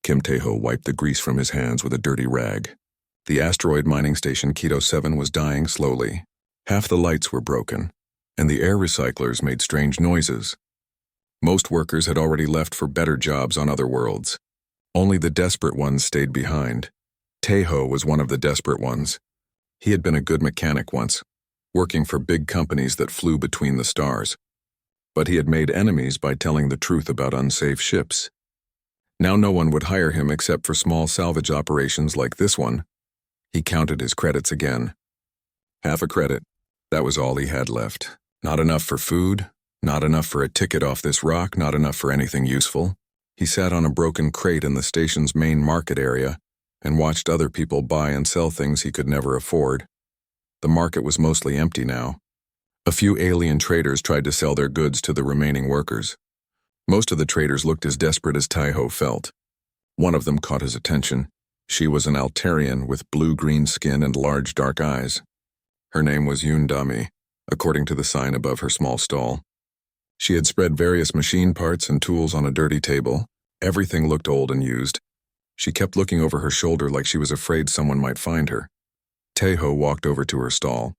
Kim Taeho wiped the grease from his hands with a dirty rag. The asteroid mining station Keto 7 was dying slowly. Half the lights were broken, and the air recyclers made strange noises. Most workers had already left for better jobs on other worlds. Only the desperate ones stayed behind. Taeho was one of the desperate ones. He had been a good mechanic once, working for big companies that flew between the stars. But he had made enemies by telling the truth about unsafe ships. Now no one would hire him except for small salvage operations like this one. He counted his credits again. Half a credit. That was all he had left. Not enough for food, not enough for a ticket off this rock, not enough for anything useful. He sat on a broken crate in the station's main market area and watched other people buy and sell things he could never afford. The market was mostly empty now. A few alien traders tried to sell their goods to the remaining workers. Most of the traders looked as desperate as Taeho felt. One of them caught his attention. She was an Altarian with blue-green skin and large dark eyes. Her name was Yoon Dami, according to the sign above her small stall. She had spread various machine parts and tools on a dirty table. Everything looked old and used. She kept looking over her shoulder like she was afraid someone might find her. Taeho walked over to her stall.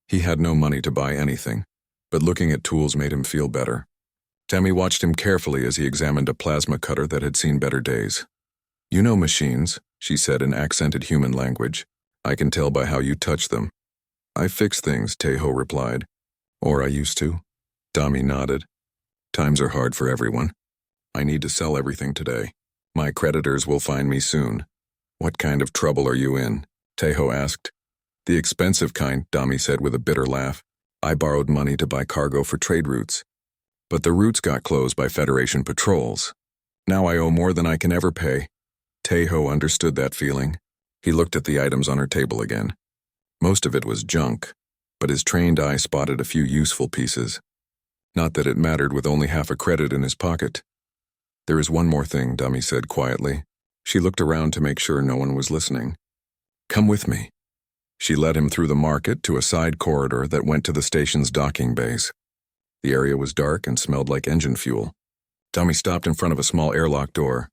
He had no money to buy anything, but looking at tools made him feel better. Dami watched him carefully as he examined a plasma cutter that had seen better days. "You know machines," she said in accented human language. "I can tell by how you touch them." "I fix things," Taeho replied. "Or I used to." Dami nodded. "Times are hard for everyone. I need to sell everything today. My creditors will find me soon." "What kind of trouble are you in?" Taeho asked. "The expensive kind," Dami said with a bitter laugh. "I borrowed money to buy cargo for trade routes. But the routes got closed by Federation patrols. Now I owe more than I can ever pay." Taeho understood that feeling. He looked at the items on her table again. Most of it was junk, but his trained eye spotted a few useful pieces. Not that it mattered with only half a credit in his pocket. "There is one more thing," Dami said quietly. She looked around to make sure no one was listening. "Come with me." She led him through the market to a side corridor that went to the station's docking bays. The area was dark and smelled like engine fuel. Dami stopped in front of a small airlock door.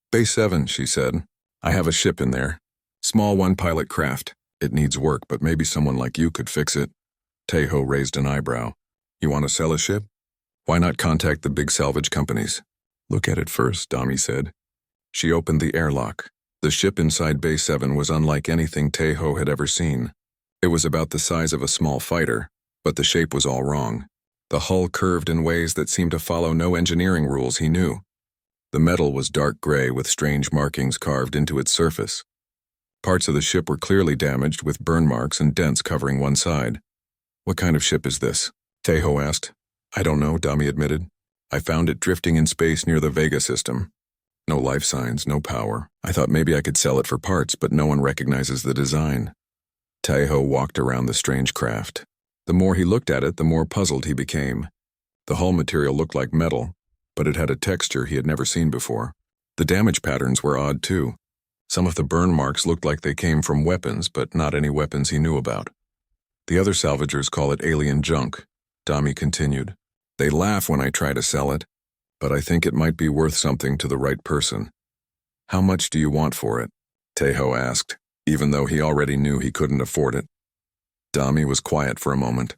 "Bay 7, she said. "I have a ship in there. Small one-pilot craft. It needs work, but maybe someone like you could fix it." Taeho raised an eyebrow. "You want to sell a ship? Why not contact the big salvage companies?" "Look at it first," Dami said. She opened the airlock. The ship inside Bay 7 was unlike anything Taeho had ever seen. It was about the size of a small fighter, but the shape was all wrong. The hull curved in ways that seemed to follow no engineering rules he knew. The metal was dark gray with strange markings carved into its surface. Parts of the ship were clearly damaged with burn marks and dents covering one side. "What kind of ship is this?" Taeho asked. "I don't know," Dami admitted. "I found it drifting in space near the Vega system. No life signs, no power. I thought maybe I could sell it for parts, but no one recognizes the design." Taeho walked around the strange craft. The more he looked at it, the more puzzled he became. The hull material looked like metal, but it had a texture he had never seen before. The damage patterns were odd too. Some of the burn marks looked like they came from weapons, but not any weapons he knew about. "The other salvagers call it alien junk," Dami continued. "They laugh when I try to sell it, but I think it might be worth something to the right person." "How much do you want for it?" Taeho asked, even though he already knew he couldn't afford it. Dami was quiet for a moment.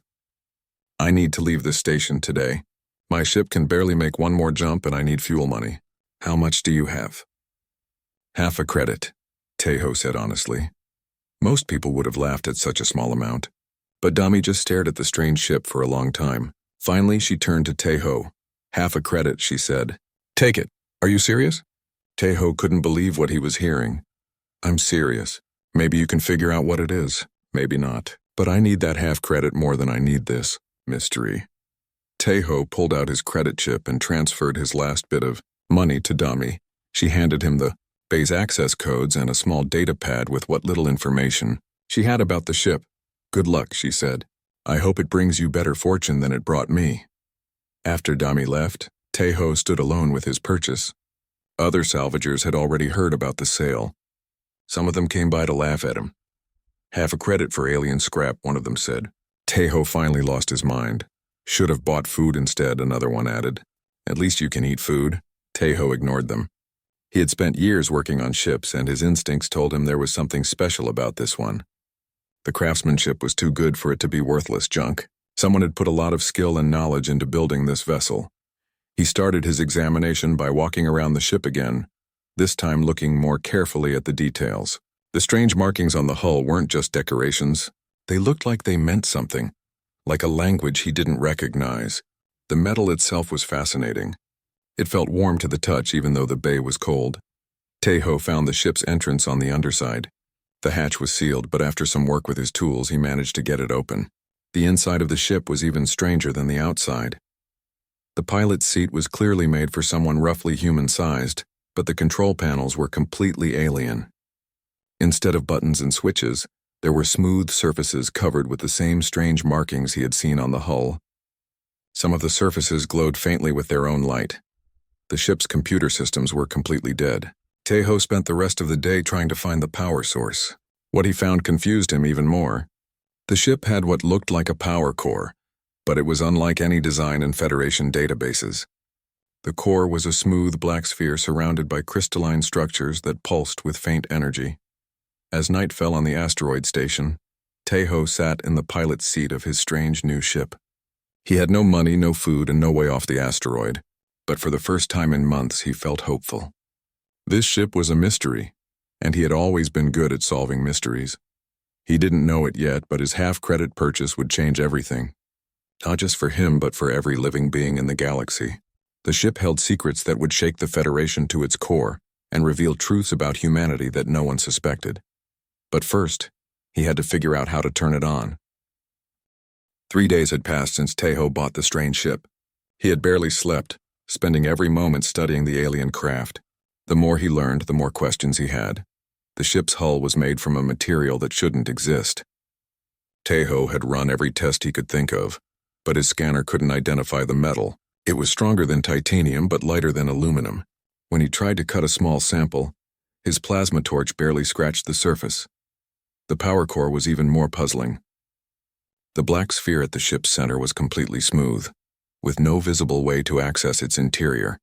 "I need to leave this station today. My ship can barely make one more jump and I need fuel money. How much do you have?" "Half a credit," Taeho said honestly. Most people would have laughed at such a small amount, but Dami just stared at the strange ship for a long time. Finally, she turned to Taeho. "Half a credit," she said. "Take it. Are you serious?" Taeho couldn't believe what he was hearing. "I'm serious. Maybe you can figure out what it is. Maybe not. But I need that half credit more than I need this mystery." Taeho pulled out his credit chip and transferred his last bit of money to Dami. She handed him the base access codes and a small data pad with what little information she had about the ship. "Good luck," she said. "I hope it brings you better fortune than it brought me." After Dami left, Taeho stood alone with his purchase. Other salvagers had already heard about the sale. Some of them came by to laugh at him. "Half a credit for alien scrap," one of them said. Taeho finally lost his mind. "Should have bought food instead," another one added. "At least you can eat food." Taeho ignored them. He had spent years working on ships, and his instincts told him there was something special about this one. The craftsmanship was too good for it to be worthless junk. Someone had put a lot of skill and knowledge into building this vessel. He started his examination by walking around the ship again, this time looking more carefully at the details. The strange markings on the hull weren't just decorations. They looked like they meant something, like a language he didn't recognize. The metal itself was fascinating. It felt warm to the touch even though the bay was cold. Tejo found the ship's entrance on the underside. The hatch was sealed, but after some work with his tools, he managed to get it open. The inside of the ship was even stranger than the outside. The pilot's seat was clearly made for someone roughly human-sized, but the control panels were completely alien. Instead of buttons and switches, there were smooth surfaces covered with the same strange markings he had seen on the hull. Some of the surfaces glowed faintly with their own light. The ship's computer systems were completely dead. Tejo spent the rest of the day trying to find the power source. What he found confused him even more. The ship had what looked like a power core, but it was unlike any design in Federation databases. The core was a smooth black sphere surrounded by crystalline structures that pulsed with faint energy. As night fell on the asteroid station, Tejo sat in the pilot's seat of his strange new ship. He had no money, no food, and no way off the asteroid, but for the first time in months he felt hopeful. This ship was a mystery, and he had always been good at solving mysteries. He didn't know it yet, but his half-credit purchase would change everything. Not just for him, but for every living being in the galaxy. The ship held secrets that would shake the Federation to its core and reveal truths about humanity that no one suspected. But first, he had to figure out how to turn it on. 3 days had passed since Tejo bought the strange ship. He had barely slept, spending every moment studying the alien craft. The more he learned, the more questions he had. The ship's hull was made from a material that shouldn't exist. Tejo had run every test he could think of, but his scanner couldn't identify the metal. It was stronger than titanium but lighter than aluminum. When he tried to cut a small sample, his plasma torch barely scratched the surface. The power core was even more puzzling. The black sphere at the ship's center was completely smooth, with no visible way to access its interior.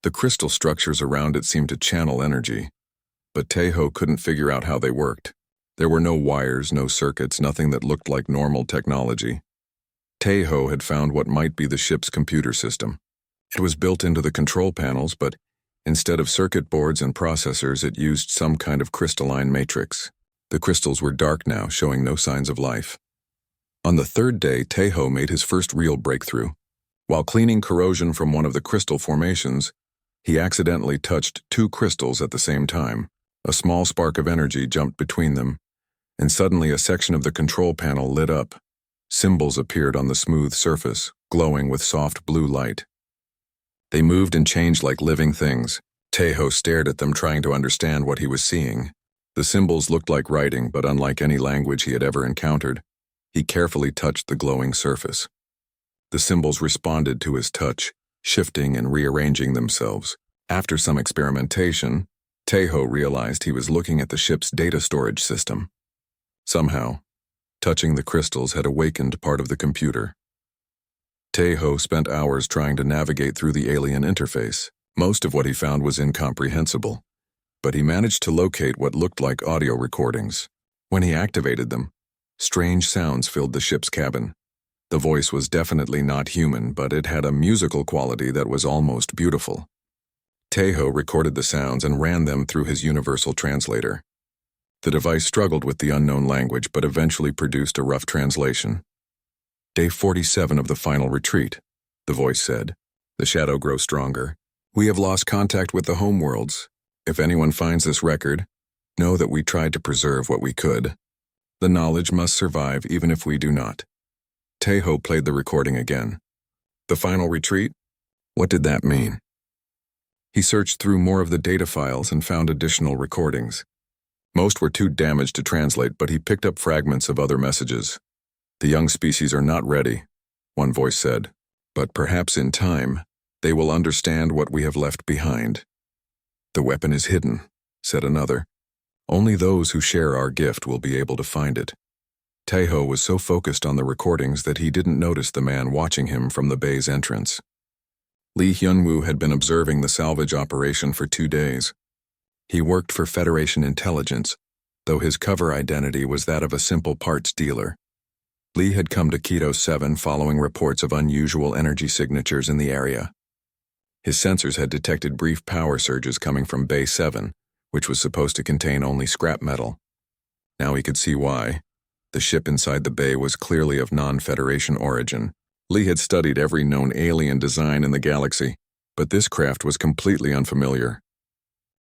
The crystal structures around it seemed to channel energy, but Tejo couldn't figure out how they worked. There were no wires, no circuits, nothing that looked like normal technology. Tejo had found what might be the ship's computer system. It was built into the control panels, but instead of circuit boards and processors, it used some kind of crystalline matrix. The crystals were dark now, showing no signs of life. On the third day, Tejo made his first real breakthrough. While cleaning corrosion from one of the crystal formations, he accidentally touched 2 crystals at the same time. A small spark of energy jumped between them, and suddenly a section of the control panel lit up. Symbols appeared on the smooth surface, glowing with soft blue light. They moved and changed like living things. Tejo stared at them, trying to understand what he was seeing. The symbols looked like writing, but unlike any language he had ever encountered. He carefully touched the glowing surface. The symbols responded to his touch, shifting and rearranging themselves. After some experimentation, Tejo realized he was looking at the ship's data storage system. Somehow, touching the crystals had awakened part of the computer. Tejo spent hours trying to navigate through the alien interface. Most of what he found was incomprehensible, but he managed to locate what looked like audio recordings. When he activated them, strange sounds filled the ship's cabin. The voice was definitely not human, but it had a musical quality that was almost beautiful. Tejo recorded the sounds and ran them through his universal translator. The device struggled with the unknown language, but eventually produced a rough translation. Day 47 of the final retreat, the voice said. The shadow grows stronger. We have lost contact with the homeworlds. If anyone finds this record, know that we tried to preserve what we could. The knowledge must survive even if we do not. Tejo played the recording again. The final retreat? What did that mean? He searched through more of the data files and found additional recordings. Most were too damaged to translate, but he picked up fragments of other messages. The young species are not ready, one voice said, but perhaps in time, they will understand what we have left behind. The weapon is hidden, said another. Only those who share our gift will be able to find it. Tejo was so focused on the recordings that he didn't notice the man watching him from the bay's entrance. Lee Hyunwoo had been observing the salvage operation for 2 days. He worked for Federation intelligence, though his cover identity was that of a simple parts dealer. Lee had come to Keto 7 following reports of unusual energy signatures in the area. His sensors had detected brief power surges coming from Bay 7, which was supposed to contain only scrap metal. Now he could see why. The ship inside the bay was clearly of non-Federation origin. Lee had studied every known alien design in the galaxy, but this craft was completely unfamiliar.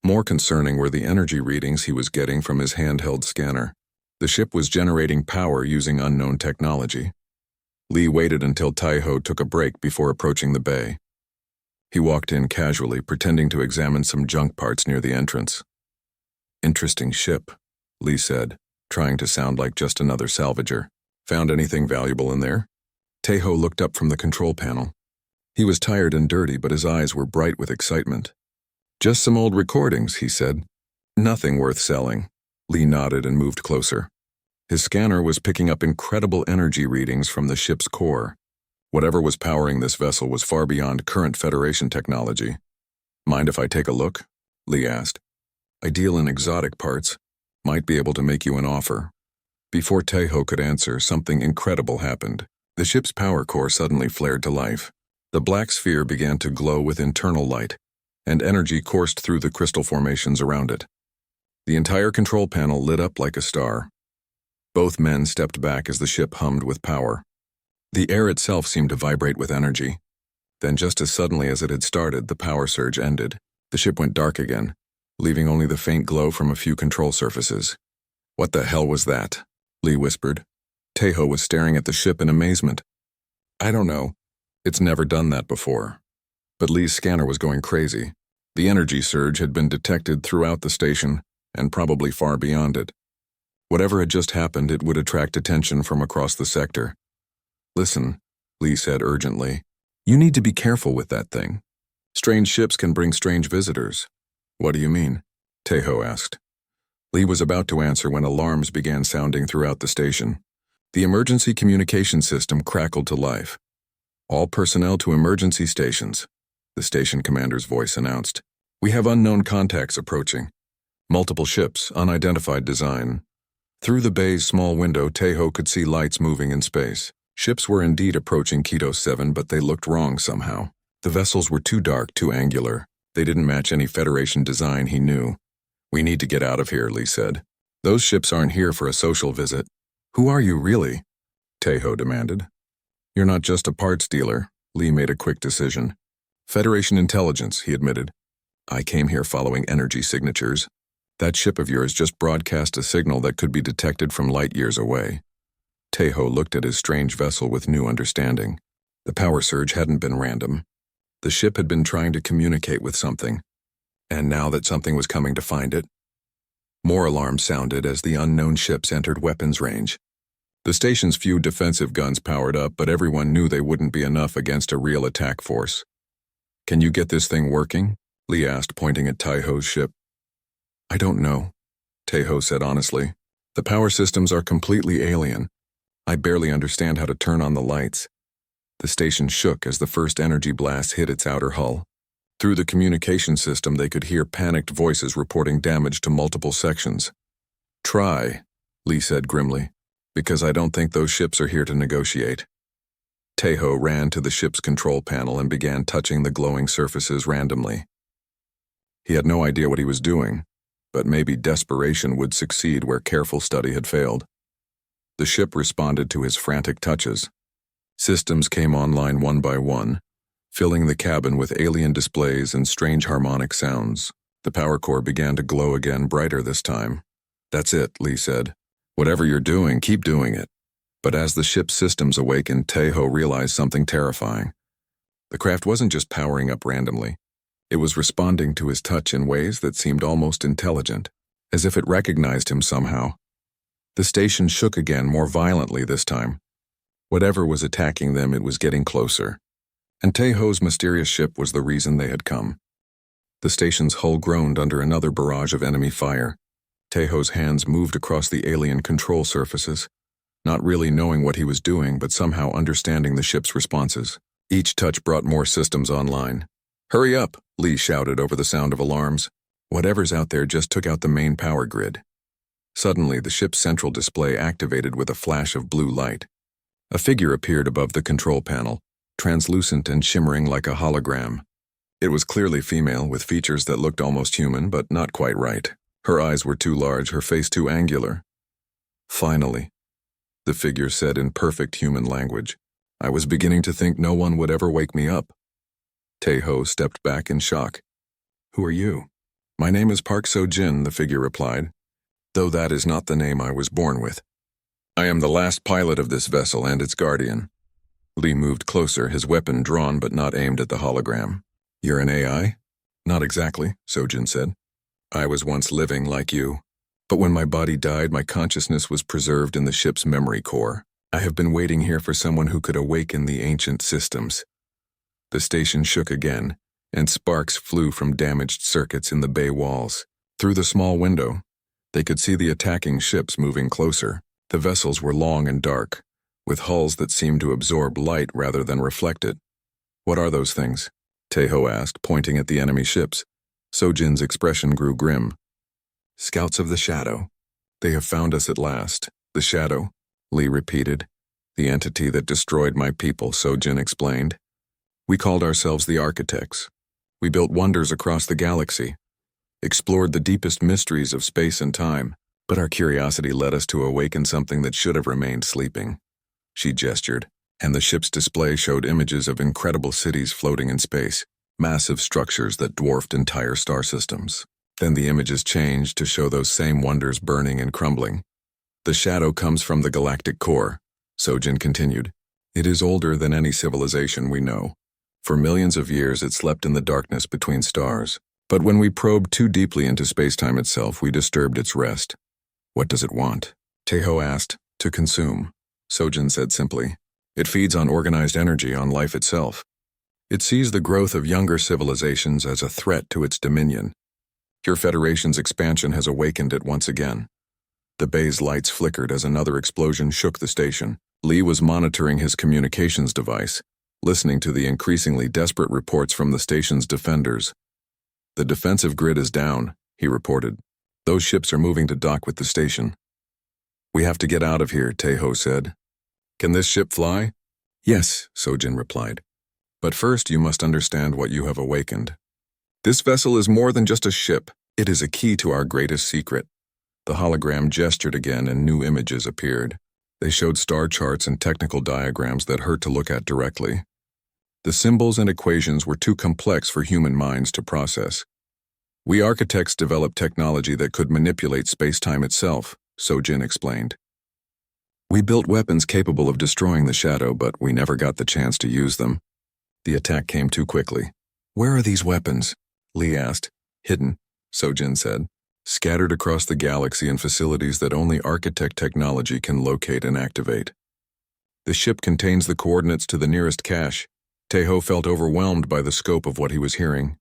More concerning were the energy readings he was getting from his handheld scanner. The ship was generating power using unknown technology. Lee waited until Taiho took a break before approaching the bay. He walked in casually, pretending to examine some junk parts near the entrance. "Interesting ship," Lee said, trying to sound like just another salvager. "Found anything valuable in there?" Taiho looked up from the control panel. He was tired and dirty, but his eyes were bright with excitement. "Just some old recordings," he said. "Nothing worth selling." Lee nodded and moved closer. His scanner was picking up incredible energy readings from the ship's core. Whatever was powering this vessel was far beyond current Federation technology. "Mind if I take a look?" Lee asked. "I deal in exotic parts. Might be able to make you an offer." Before Taiho could answer, something incredible happened. The ship's power core suddenly flared to life. The black sphere began to glow with internal light, and energy coursed through the crystal formations around it. The entire control panel lit up like a star. Both men stepped back as the ship hummed with power. The air itself seemed to vibrate with energy. Then just as suddenly as it had started, the power surge ended. The ship went dark again, leaving only the faint glow from a few control surfaces. "What the hell was that?" Lee whispered. Taiho was staring at the ship in amazement. "I don't know. It's never done that before." But Lee's scanner was going crazy. The energy surge had been detected throughout the station, and probably far beyond it. Whatever had just happened, it would attract attention from across the sector. "Listen," Lee said urgently. "You need to be careful with that thing. Strange ships can bring strange visitors." "What do you mean?" Taiho asked. Lee was about to answer when alarms began sounding throughout the station. The emergency communication system crackled to life. "All personnel to emergency stations," the station commander's voice announced. "We have unknown contacts approaching. Multiple ships, unidentified design." Through the bay's small window, Taiho could see lights moving in space. Ships were indeed approaching Keto 7, but they looked wrong somehow. The vessels were too dark, too angular. They didn't match any Federation design he knew. "We need to get out of here," Lee said. "Those ships aren't here for a social visit." "Who are you really?" Taiho demanded. "You're not just a parts dealer," Lee made a quick decision. "Federation intelligence," he admitted. "I came here following energy signatures. That ship of yours just broadcast a signal that could be detected from light years away." Taiho looked at his strange vessel with new understanding. The power surge hadn't been random. The ship had been trying to communicate with something, and now that something was coming to find it. More alarms sounded as the unknown ships entered weapons range. The station's few defensive guns powered up, but everyone knew they wouldn't be enough against a real attack force. "Can you get this thing working?" Lee asked, pointing at Taiho's ship. "I don't know," Taiho said honestly. "The power systems are completely alien. I barely understand how to turn on the lights." The station shook as the first energy blast hit its outer hull. Through the communication system, they could hear panicked voices reporting damage to multiple sections. "Try," Lee said grimly, "because I don't think those ships are here to negotiate." Taiho ran to the ship's control panel and began touching the glowing surfaces randomly. He had no idea what he was doing, but maybe desperation would succeed where careful study had failed. The ship responded to his frantic touches. Systems came online one by one, filling the cabin with alien displays and strange harmonic sounds. The power core began to glow again, brighter this time. "That's it," Lee said. "Whatever you're doing, keep doing it." But as the ship's systems awakened, Taiho realized something terrifying. The craft wasn't just powering up randomly. It was responding to his touch in ways that seemed almost intelligent, as if it recognized him somehow. The station shook again, more violently this time. Whatever was attacking them, it was getting closer. And Taiho's mysterious ship was the reason they had come. The station's hull groaned under another barrage of enemy fire. Taiho's hands moved across the alien control surfaces, not really knowing what he was doing, but somehow understanding the ship's responses. Each touch brought more systems online. "Hurry up," Lee shouted over the sound of alarms. Whatever's out there just took out the main power grid. Suddenly, the ship's central display activated with a flash of blue light. A figure appeared above the control panel, translucent and shimmering like a hologram. It was clearly female, with features that looked almost human, but not quite right. Her eyes were too large, her face too angular. "Finally," the figure said in perfect human language. "I was beginning to think no one would ever wake me up." Tae-ho stepped back in shock. "Who are you?" "My name is Park So-jin," the figure replied, "though that is not the name I was born with. I am the last pilot of this vessel and its guardian." Lee moved closer, his weapon drawn but not aimed at the hologram. "You're an AI?" "Not exactly," So-jin said. "I was once living like you. But when my body died, my consciousness was preserved in the ship's memory core. I have been waiting here for someone who could awaken the ancient systems." The station shook again, and sparks flew from damaged circuits in the bay walls. Through the small window, they could see the attacking ships moving closer. The vessels were long and dark, with hulls that seemed to absorb light rather than reflect it. "What are those things?" Tae-ho asked, pointing at the enemy ships. So-jin's expression grew grim. "Scouts of the Shadow. They have found us at last." "The Shadow," Lee repeated. "The entity that destroyed my people," So-jin explained. "We called ourselves the Architects. We built wonders across the galaxy, explored the deepest mysteries of space and time, but our curiosity led us to awaken something that should have remained sleeping." She gestured, and the ship's display showed images of incredible cities floating in space, massive structures that dwarfed entire star systems. Then the images changed to show those same wonders burning and crumbling. "The Shadow comes from the galactic core," So-jin continued. "It is older than any civilization we know. For millions of years it slept in the darkness between stars. But when we probed too deeply into space-time itself, we disturbed its rest." "What does it want?" Tae-ho asked. "To consume," So-jin said simply. "It feeds on organized energy, on life itself. It sees the growth of younger civilizations as a threat to its dominion. Your Federation's expansion has awakened it once again." The bay's lights flickered as another explosion shook the station. Lee was monitoring his communications device, listening to the increasingly desperate reports from the station's defenders. "The defensive grid is down," he reported. "Those ships are moving to dock with the station." "We have to get out of here," Tae-ho said. "Can this ship fly?" "Yes," So-jin replied. "But first you must understand what you have awakened. This vessel is more than just a ship. It is a key to our greatest secret." The hologram gestured again and new images appeared. They showed star charts and technical diagrams that hurt to look at directly. The symbols and equations were too complex for human minds to process. "We architects developed technology that could manipulate space-time itself," So-jin explained. "We built weapons capable of destroying the Shadow, but we never got the chance to use them. The attack came too quickly." "Where are these weapons?" Lee asked. "Hidden," So-jin said. "Scattered across the galaxy in facilities that only architect technology can locate and activate. The ship contains the coordinates to the nearest cache." Tae-ho felt overwhelmed by the scope of what he was hearing.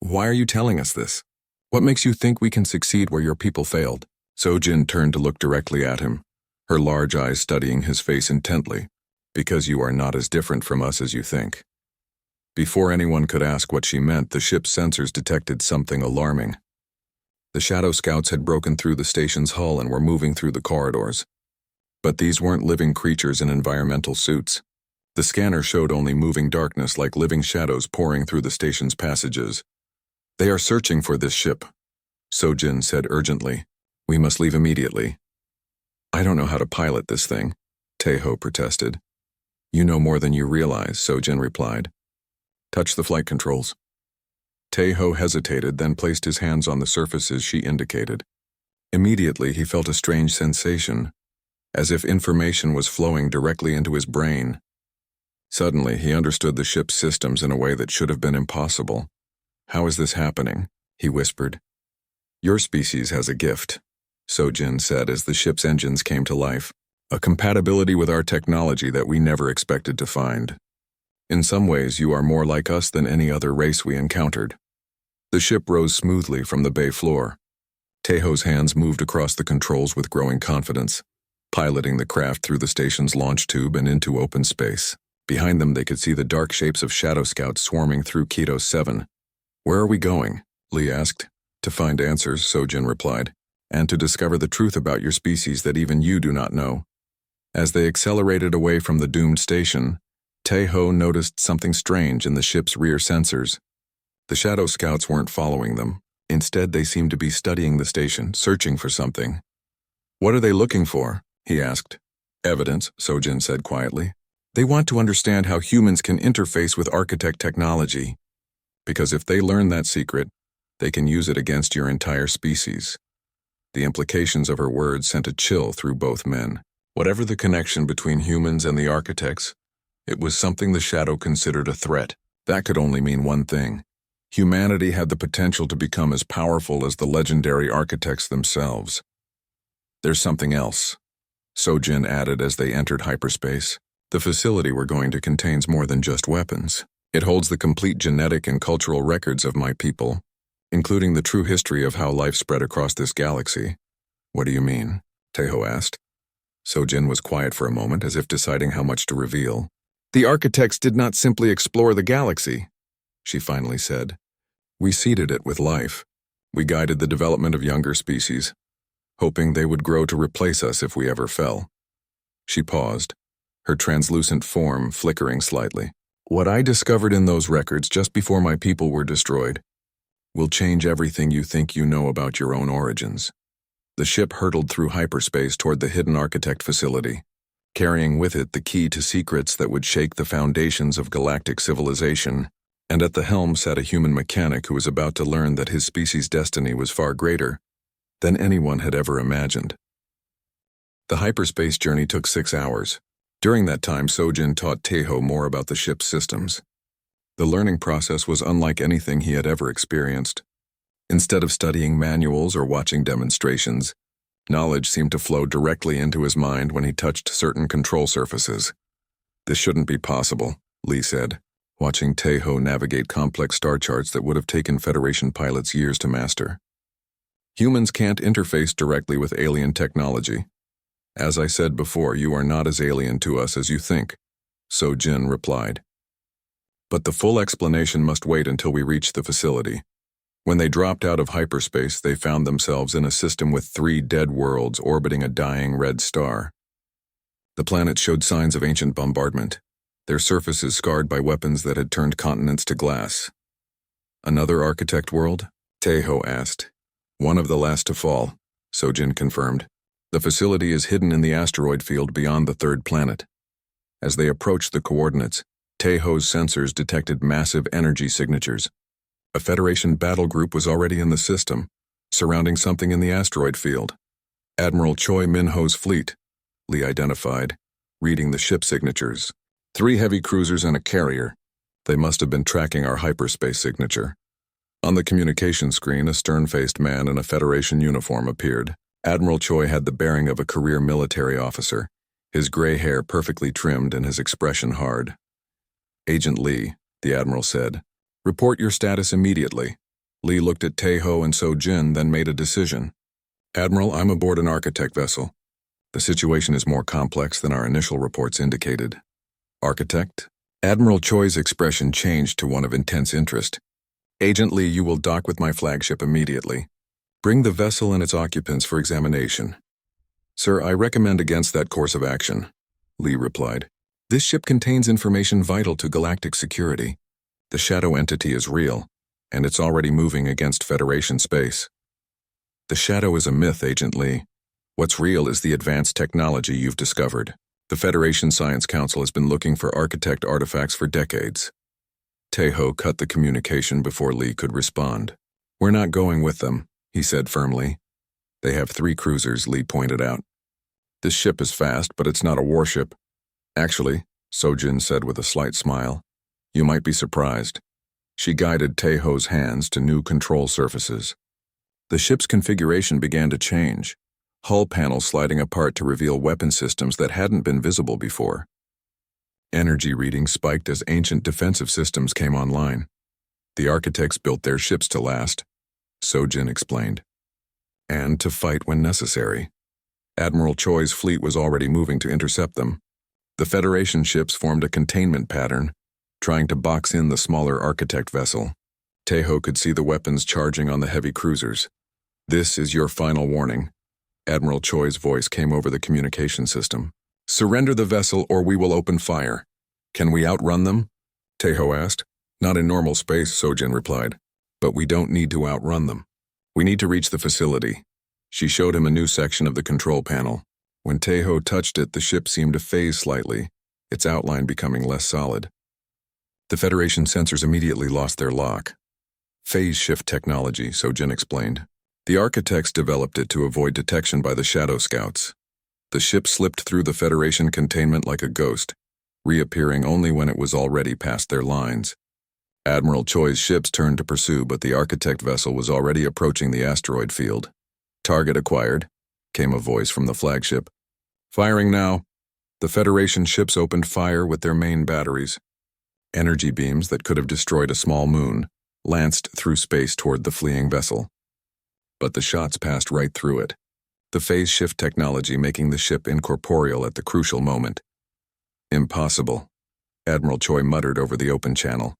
"Why are you telling us this? What makes you think we can succeed where your people failed?" So-jin turned to look directly at him, her large eyes studying his face intently. "Because you are not as different from us as you think." Before anyone could ask what she meant, the ship's sensors detected something alarming. The Shadow Scouts had broken through the station's hull and were moving through the corridors. But these weren't living creatures in environmental suits. The scanner showed only moving darkness like living shadows pouring through the station's passages. "They are searching for this ship," So-jin said urgently. "We must leave immediately." "I don't know how to pilot this thing," Tae-ho protested. "You know more than you realize," So-jin replied. "Touch the flight controls." Tae-ho hesitated, then placed his hands on the surfaces she indicated. Immediately, he felt a strange sensation, as if information was flowing directly into his brain. Suddenly, he understood the ship's systems in a way that should have been impossible. "How is this happening?" he whispered. "Your species has a gift," So-jin said as the ship's engines came to life. "A compatibility with our technology that we never expected to find. In some ways, you are more like us than any other race we encountered." The ship rose smoothly from the bay floor. Tae-ho's hands moved across the controls with growing confidence, piloting the craft through the station's launch tube and into open space. Behind them they could see the dark shapes of shadow scouts swarming through Keto 7. "Where are we going?" Lee asked. "To find answers," Sojin replied, "and to discover the truth about your species that even you do not know." As they accelerated away from the doomed station, Tae-ho noticed something strange in the ship's rear sensors. The shadow scouts weren't following them. Instead, they seemed to be studying the station, searching for something. "What are they looking for?" he asked. "Evidence," Sojin said quietly. "They want to understand how humans can interface with architect technology. Because if they learn that secret, they can use it against your entire species." The implications of her words sent a chill through both men. Whatever the connection between humans and the architects, it was something the Shadow considered a threat. That could only mean one thing. Humanity had the potential to become as powerful as the legendary architects themselves. "There's something else," Sojin added as they entered hyperspace. "The facility we're going to contains more than just weapons. It holds the complete genetic and cultural records of my people, including the true history of how life spread across this galaxy." "What do you mean?" Tae-ho asked. Sojin was quiet for a moment, as if deciding how much to reveal. "The architects did not simply explore the galaxy," she finally said. "We seeded it with life. We guided the development of younger species, hoping they would grow to replace us if we ever fell." She paused, her translucent form flickering slightly. "What I discovered in those records just before my people were destroyed will change everything you think you know about your own origins." The ship hurtled through hyperspace toward the hidden architect facility, carrying with it the key to secrets that would shake the foundations of galactic civilization, and at the helm sat a human mechanic who was about to learn that his species' destiny was far greater than anyone had ever imagined. The hyperspace journey took 6 hours. During that time, Sojin taught Tae-ho more about the ship's systems. The learning process was unlike anything he had ever experienced. Instead of studying manuals or watching demonstrations, knowledge seemed to flow directly into his mind when he touched certain control surfaces. "This shouldn't be possible," Lee said, watching Tae-ho navigate complex star charts that would have taken Federation pilots years to master. "Humans can't interface directly with alien technology. As I said before, you are not as alien to us as you think," Sojin replied. "But the full explanation must wait until we reach the facility." When they dropped out of hyperspace, they found themselves in a system with 3 dead worlds orbiting a dying red star. The planets showed signs of ancient bombardment, their surfaces scarred by weapons that had turned continents to glass. "Another architect world?" Tae-ho asked. "One of the last to fall," Sojin confirmed. "The facility is hidden in the asteroid field beyond the 3rd planet." As they approached the coordinates, Tae-ho's sensors detected massive energy signatures. A Federation battle group was already in the system, surrounding something in the asteroid field. "Admiral Choi Min-ho's fleet," Lee identified, reading the ship signatures. 3 heavy cruisers and a carrier. They must have been tracking our hyperspace signature. On the communication screen, a stern-faced man in a Federation uniform appeared. Admiral Choi had the bearing of a career military officer, his gray hair perfectly trimmed and his expression hard. "Agent Lee," the Admiral said. "Report your status immediately." Lee looked at Tae-ho and Sojin, then made a decision. "Admiral, I'm aboard an architect vessel. The situation is more complex than our initial reports indicated." "Architect?" Admiral Choi's expression changed to one of intense interest. "Agent Lee, you will dock with my flagship immediately. Bring the vessel and its occupants for examination." "Sir, I recommend against that course of action," Lee replied. "This ship contains information vital to galactic security. The shadow entity is real, and it's already moving against Federation space." "The shadow is a myth, Agent Lee. What's real is the advanced technology you've discovered. The Federation Science Council has been looking for architect artifacts for decades." Tae-ho cut the communication before Lee could respond. "We're not going with them," he said firmly. "They have 3 cruisers," Lee pointed out. "This ship is fast, but it's not a warship." "Actually," Sojin said with a slight smile, "you might be surprised." She guided Tae-ho's hands to new control surfaces. The ship's configuration began to change, hull panels sliding apart to reveal weapon systems that hadn't been visible before. Energy readings spiked as ancient defensive systems came online. "The architects built their ships to last," Sojin explained, "and to fight when necessary. Admiral Choi's fleet was already moving to intercept them. The Federation ships formed a containment pattern, trying to box in the smaller architect vessel. Tejo could see the weapons charging on the heavy cruisers. "This is your final warning." Admiral Choi's voice came over the communication system. "Surrender the vessel or we will open fire." "Can we outrun them?" Tejo asked. "Not in normal space," Sojin replied. "But we don't need to outrun them. We need to reach the facility." She showed him a new section of the control panel. When Tejo touched it, the ship seemed to phase slightly, its outline becoming less solid. The Federation sensors immediately lost their lock. "Phase shift technology," Sojin explained. "The architects developed it to avoid detection by the Shadow Scouts." The ship slipped through the Federation containment like a ghost, reappearing only when it was already past their lines. Admiral Choi's ships turned to pursue, but the architect vessel was already approaching the asteroid field. "Target acquired," came a voice from the flagship. "Firing now." The Federation ships opened fire with their main batteries. Energy beams that could have destroyed a small moon lanced through space toward the fleeing vessel. But the shots passed right through it, the phase shift technology making the ship incorporeal at the crucial moment. "Impossible," Admiral Choi muttered over the open channel.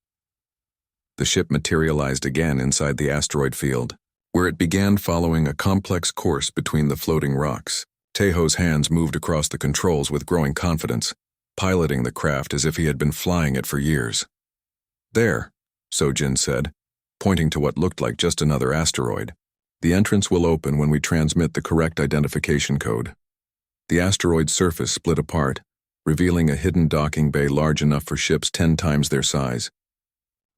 The ship materialized again inside the asteroid field, where it began following a complex course between the floating rocks. Tejo's hands moved across the controls with growing confidence, piloting the craft as if he had been flying it for years. "There," Sojin said, pointing to what looked like just another asteroid. "The entrance will open when we transmit the correct identification code." The asteroid's surface split apart, revealing a hidden docking bay large enough for ships 10 times their size.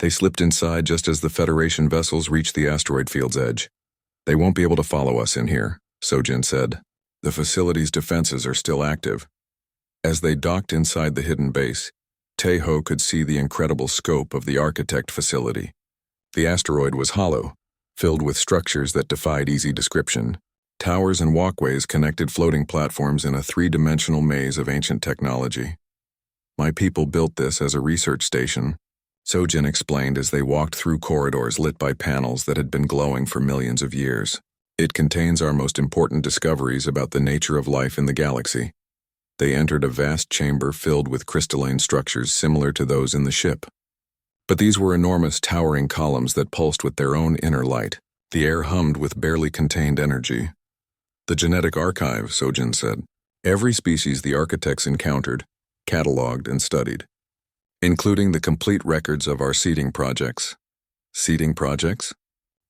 They slipped inside just as the Federation vessels reached the asteroid field's edge. "They won't be able to follow us in here," Sojin said. "The facility's defenses are still active." As they docked inside the hidden base, Tejo could see the incredible scope of the architect facility. The asteroid was hollow, filled with structures that defied easy description. Towers and walkways connected floating platforms in a 3-dimensional maze of ancient technology. "My people built this as a research station," Sojin explained as they walked through corridors lit by panels that had been glowing for millions of years. "It contains our most important discoveries about the nature of life in the galaxy." They entered a vast chamber filled with crystalline structures similar to those in the ship. But these were enormous towering columns that pulsed with their own inner light. The air hummed with barely contained energy. "The genetic archive," Sojin said. "Every species the architects encountered, cataloged and studied, including the complete records of our seeding projects." "Seeding projects?"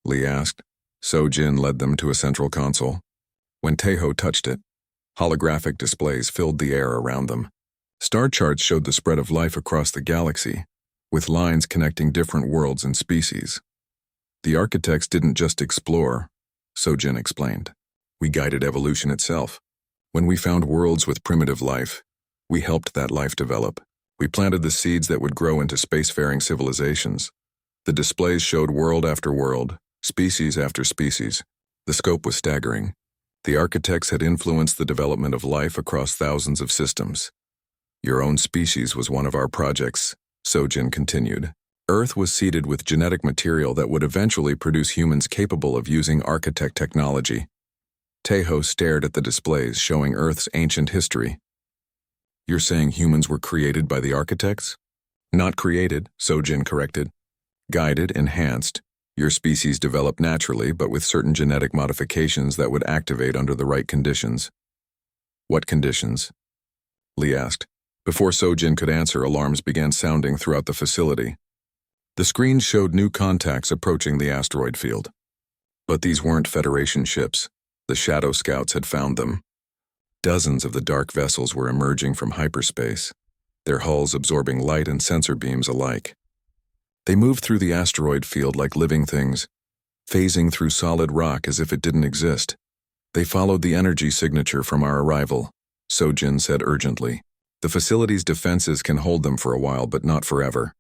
Lee asked. Sojin led them to a central console. When Tejo touched it, holographic displays filled the air around them. Star charts showed the spread of life across the galaxy, with lines connecting different worlds and species. "The architects didn't just explore," Sojin explained. "We guided evolution itself. When we found worlds with primitive life, we helped that life develop. We planted the seeds that would grow into spacefaring civilizations." The displays showed world after world, species after species. The scope was staggering. The architects had influenced the development of life across thousands of systems. "Your own species was one of our projects," Sojin continued. "Earth was seeded with genetic material that would eventually produce humans capable of using architect technology." Tejo stared at the displays showing Earth's ancient history. "You're saying humans were created by the architects?" "Not created," Sojin corrected. "Guided, enhanced. Your species developed naturally, but with certain genetic modifications that would activate under the right conditions." "What conditions?" Lee asked. Before Sojin could answer, alarms began sounding throughout the facility. The screen showed new contacts approaching the asteroid field. But these weren't Federation ships. The Shadow Scouts had found them. Dozens of the dark vessels were emerging from hyperspace, their hulls absorbing light and sensor beams alike. They moved through the asteroid field like living things, phasing through solid rock as if it didn't exist. "They followed the energy signature from our arrival," Sojin said urgently. "The facility's defenses can hold them for a while, but not forever."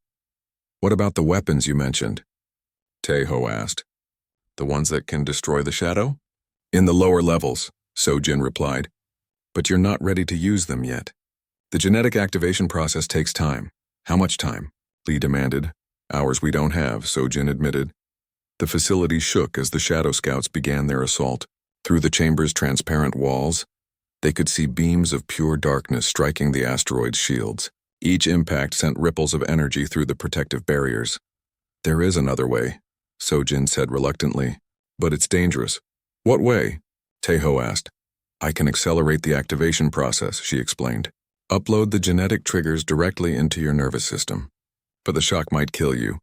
"What about the weapons you mentioned?" Tejo asked. "The ones that can destroy the shadow?" "In the lower levels," Sojin replied. "But you're not ready to use them yet. The genetic activation process takes time." "How much time?" Lee demanded. "Hours we don't have," Sojin admitted. The facility shook as the Shadow Scouts began their assault. Through the chamber's transparent walls, They could see beams of pure darkness striking the asteroid's shields. Each impact sent ripples of energy through the protective barriers. "There is another way," Sojin said reluctantly, "but it's dangerous." "What way?" Taeho asked. "I can accelerate the activation process," she explained. "Upload the genetic triggers directly into your nervous system. But the shock might kill you."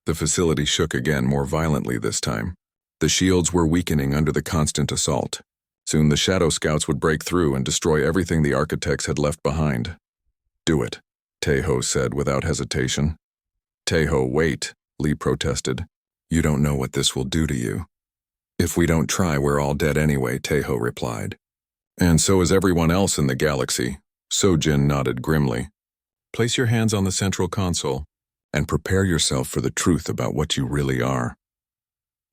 The facility shook again, more violently this time. The shields were weakening under the constant assault. Soon the Shadow Scouts would break through and destroy everything the architects had left behind. "Do it," Taeho said without hesitation. "Taeho, wait," Lee protested. "You don't know what this will do to you." "If we don't try, we're all dead anyway," Taeho replied. "And so is everyone else in the galaxy," Sojin nodded grimly. "Place your hands on the central console and prepare yourself for the truth about what you really are."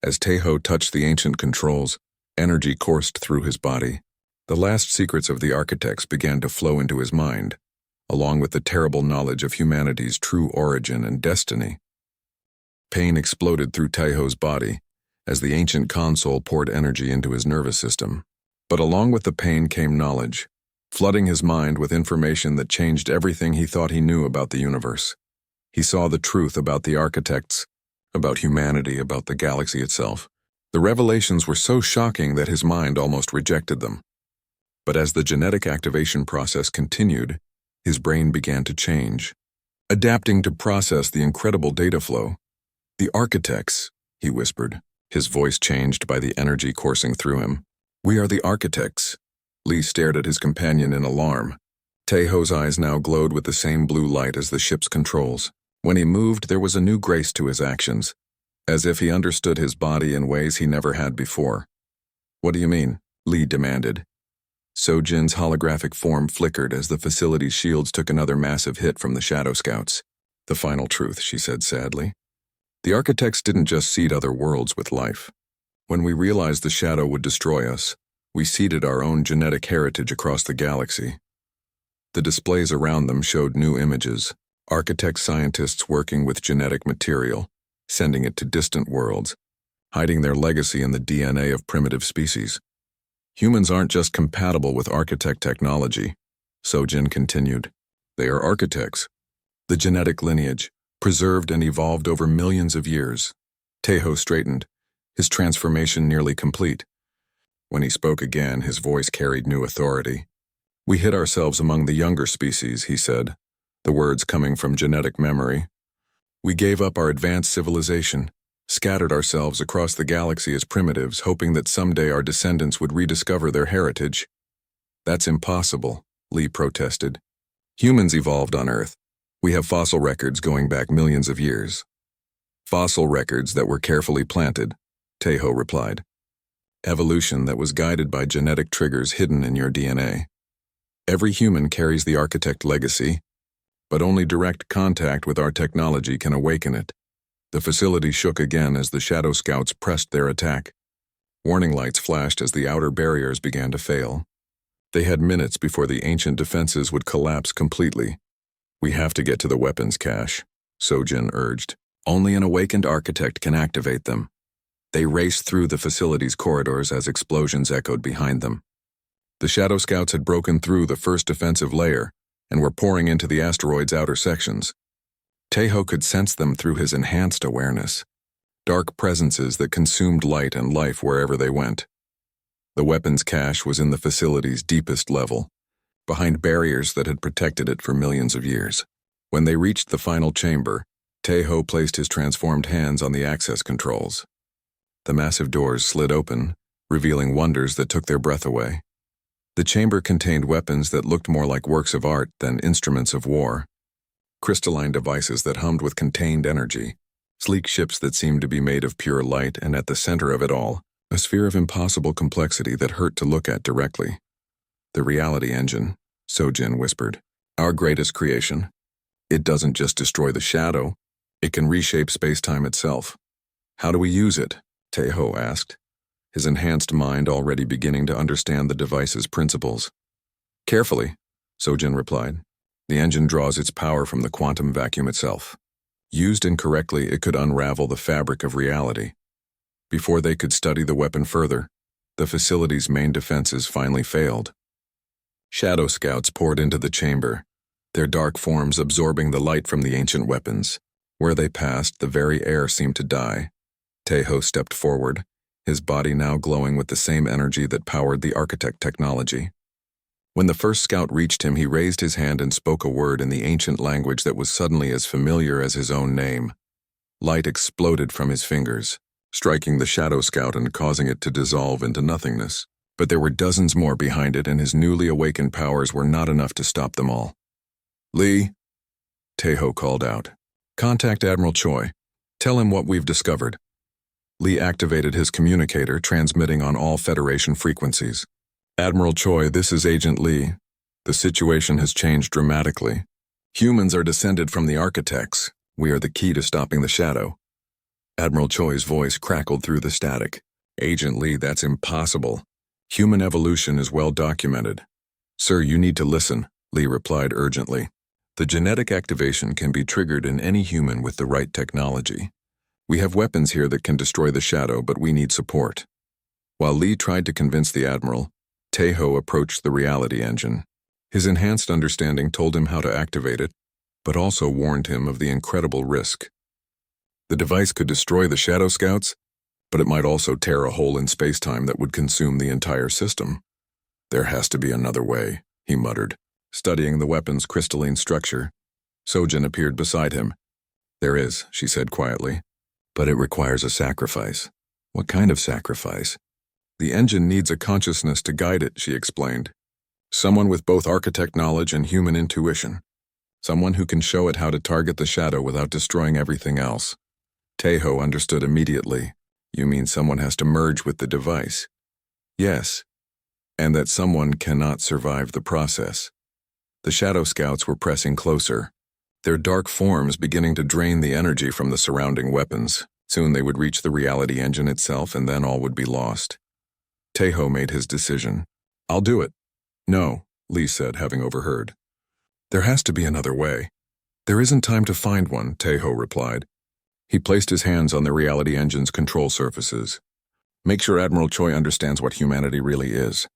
As Taeho touched the ancient controls, energy coursed through his body. The last secrets of the architects began to flow into his mind, along with the terrible knowledge of humanity's true origin and destiny. Pain exploded through Taeho's body as the ancient console poured energy into his nervous system. But along with the pain came knowledge, flooding his mind with information that changed everything he thought he knew about the universe. He saw the truth about the architects, about humanity, about the galaxy itself. The revelations were so shocking that his mind almost rejected them. But as the genetic activation process continued, his brain began to change, adapting to process the incredible data flow. "The architects," he whispered, his voice changed by the energy coursing through him. "We are the architects." Lee stared at his companion in alarm. Taeho's eyes now glowed with the same blue light as the ship's controls. When he moved, there was a new grace to his actions, as if he understood his body in ways he never had before. "What do you mean?" Lee demanded. Sojin's holographic form flickered as the facility's shields took another massive hit from the Shadow Scouts. "The final truth," she said sadly. "The architects didn't just seed other worlds with life. When we realized the shadow would destroy us, we seeded our own genetic heritage across the galaxy." The displays around them showed new images, architect scientists working with genetic material, sending it to distant worlds, hiding their legacy in the DNA of primitive species. "Humans aren't just compatible with architect technology," Sojin continued. "They are architects. The genetic lineage, preserved and evolved over millions of years." Taeho straightened, his transformation nearly complete. When he spoke again, his voice carried new authority. "We hid ourselves among the younger species," he said, the words coming from genetic memory. "We gave up our advanced civilization, scattered ourselves across the galaxy as primitives, hoping that someday our descendants would rediscover their heritage." "That's impossible," Lee protested. "Humans evolved on Earth. We have fossil records going back millions of years." "Fossil records that were carefully planted," Taeho replied. "Evolution that was guided by genetic triggers hidden in your DNA. Every human carries the architect legacy, but only direct contact with our technology can awaken it." The facility shook again as the Shadow Scouts pressed their attack. Warning lights flashed as the outer barriers began to fail. They had minutes before the ancient defenses would collapse completely. "We have to get to the weapons cache," Sojin urged. "Only an awakened architect can activate them." They raced through the facility's corridors as explosions echoed behind them. The Shadow Scouts had broken through the first defensive layer and were pouring into the asteroid's outer sections. Taeho could sense them through his enhanced awareness, dark presences that consumed light and life wherever they went. The weapons cache was in the facility's deepest level, behind barriers that had protected it for millions of years. When they reached the final chamber, Taeho placed his transformed hands on the access controls. The massive doors slid open, revealing wonders that took their breath away. The chamber contained weapons that looked more like works of art than instruments of war. Crystalline devices that hummed with contained energy, sleek ships that seemed to be made of pure light, and at the center of it all, a sphere of impossible complexity that hurt to look at directly. "The reality engine," Sojin whispered. "Our greatest creation. It doesn't just destroy the shadow, it can reshape space-time itself." "How do we use it?" Taeho asked, his enhanced mind already beginning to understand the device's principles. "Carefully," Sojin replied. "The engine draws its power from the quantum vacuum itself. Used incorrectly, it could unravel the fabric of reality." Before they could study the weapon further, the facility's main defenses finally failed. Shadow scouts poured into the chamber, their dark forms absorbing the light from the ancient weapons. Where they passed, the very air seemed to die. Tejo stepped forward, his body now glowing with the same energy that powered the architect technology. When the first scout reached him, he raised his hand and spoke a word in the ancient language that was suddenly as familiar as his own name. Light exploded from his fingers, striking the shadow scout and causing it to dissolve into nothingness. But there were dozens more behind it, and his newly awakened powers were not enough to stop them all. "Lee," Tejo called out, "contact Admiral Choi. Tell him what we've discovered." Lee activated his communicator, transmitting on all Federation frequencies. "Admiral Choi, this is Agent Lee. The situation has changed dramatically. Humans are descended from the architects. We are the key to stopping the shadow." Admiral Choi's voice crackled through the static. "Agent Lee, that's impossible. Human evolution is well documented." "Sir, you need to listen," Lee replied urgently. "The genetic activation can be triggered in any human with the right technology. We have weapons here that can destroy the shadow, but we need support." While Lee tried to convince the Admiral, Tejo approached the reality engine. His enhanced understanding told him how to activate it, but also warned him of the incredible risk. The device could destroy the Shadow Scouts, but it might also tear a hole in space-time that would consume the entire system. "There has to be another way," he muttered, studying the weapon's crystalline structure. Sojin appeared beside him. "There is," she said quietly, "but it requires a sacrifice." "What kind of sacrifice?" "The engine needs a consciousness to guide it," she explained. "Someone with both architect knowledge and human intuition. Someone who can show it how to target the shadow without destroying everything else." Tejo understood immediately. "You mean someone has to merge with the device?" "Yes, and that someone cannot survive the process." The Shadow Scouts were pressing closer, their dark forms beginning to drain the energy from the surrounding weapons. Soon they would reach the reality engine itself, and then all would be lost. Tejo made his decision. "I'll do it." "No," Lee said, having overheard. "There has to be another way." "There isn't time to find one," Tejo replied. He placed his hands on the reality engine's control surfaces. "Make sure Admiral Choi understands what humanity really is.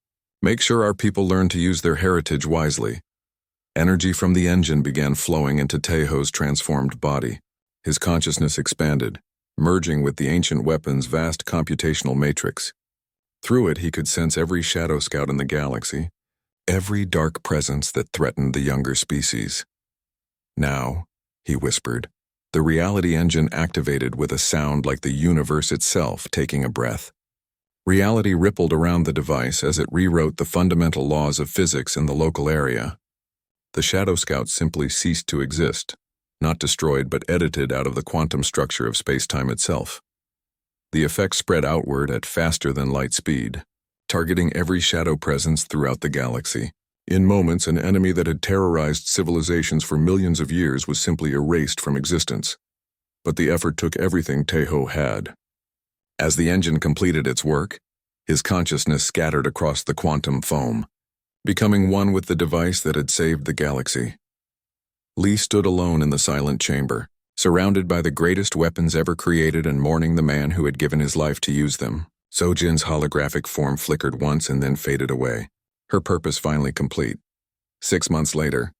Make sure our people learn to use their heritage wisely." Energy from the engine began flowing into Tejo's transformed body. His consciousness expanded, merging with the ancient weapon's vast computational matrix. Through it, he could sense every Shadow Scout in the galaxy, every dark presence that threatened the younger species. "Now," he whispered, the reality engine activated with a sound like the universe itself taking a breath. Reality rippled around the device as it rewrote the fundamental laws of physics in the local area. The Shadow Scouts simply ceased to exist, not destroyed but edited out of the quantum structure of space-time itself. The effect spread outward at faster-than-light speed, targeting every shadow presence throughout the galaxy. In moments, an enemy that had terrorized civilizations for millions of years was simply erased from existence. But the effort took everything Tejo had. As the engine completed its work, his consciousness scattered across the quantum foam, becoming one with the device that had saved the galaxy. Lee stood alone in the silent chamber, surrounded by the greatest weapons ever created and mourning the man who had given his life to use them. Sojin's holographic form flickered once and then faded away, her purpose finally complete. 6 months later,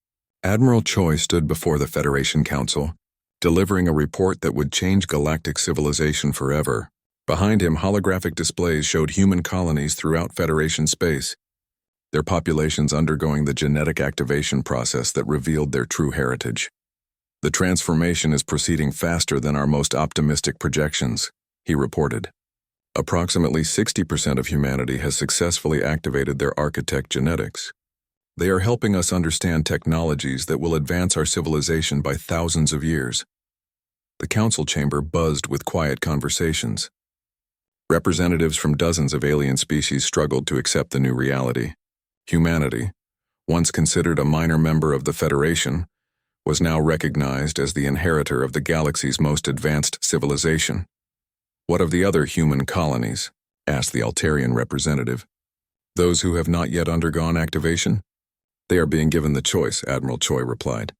Admiral Choi stood before the Federation Council, delivering a report that would change galactic civilization forever. Behind him, holographic displays showed human colonies throughout Federation space, their populations undergoing the genetic activation process that revealed their true heritage. "The transformation is proceeding faster than our most optimistic projections," he reported. "Approximately 60% of humanity has successfully activated their architect genetics. They are helping us understand technologies that will advance our civilization by thousands of years." The council chamber buzzed with quiet conversations. Representatives from dozens of alien species struggled to accept the new reality. Humanity, once considered a minor member of the Federation, was now recognized as the inheritor of the galaxy's most advanced civilization. "What of the other human colonies?" asked the Altarian representative. "Those who have not yet undergone activation?" "They are being given the choice," Admiral Choi replied.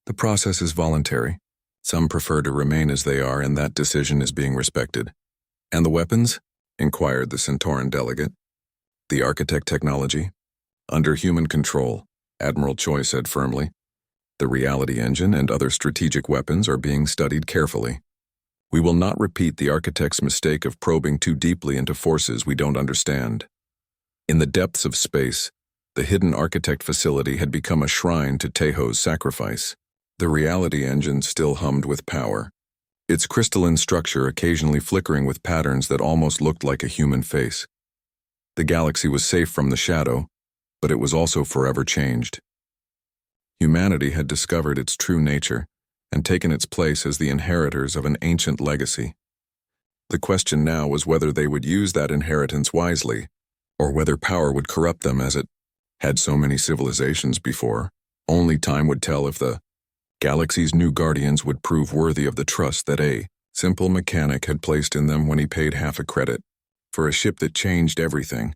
"The process is voluntary. Some prefer to remain as they are, and that decision is being respected." "And the weapons?" inquired the Centauran delegate. "The architect technology? Under human control, Admiral Choi said firmly. The reality engine and other strategic weapons are being studied carefully. We will not repeat the architect's mistake of probing too deeply into forces we don't understand. In the depths of space, the hidden architect facility had become a shrine to Teho's sacrifice. The reality engine still hummed with power, its crystalline structure occasionally flickering with patterns that almost looked like a human face. The galaxy was safe from the shadow, but it was also forever changed. Humanity had discovered its true nature and taken its place as the inheritors of an ancient legacy. The question now was whether they would use that inheritance wisely, or whether power would corrupt them as it had so many civilizations before. Only time would tell if the galaxy's new guardians would prove worthy of the trust that a simple mechanic had placed in them when he paid half a credit for a ship that changed everything.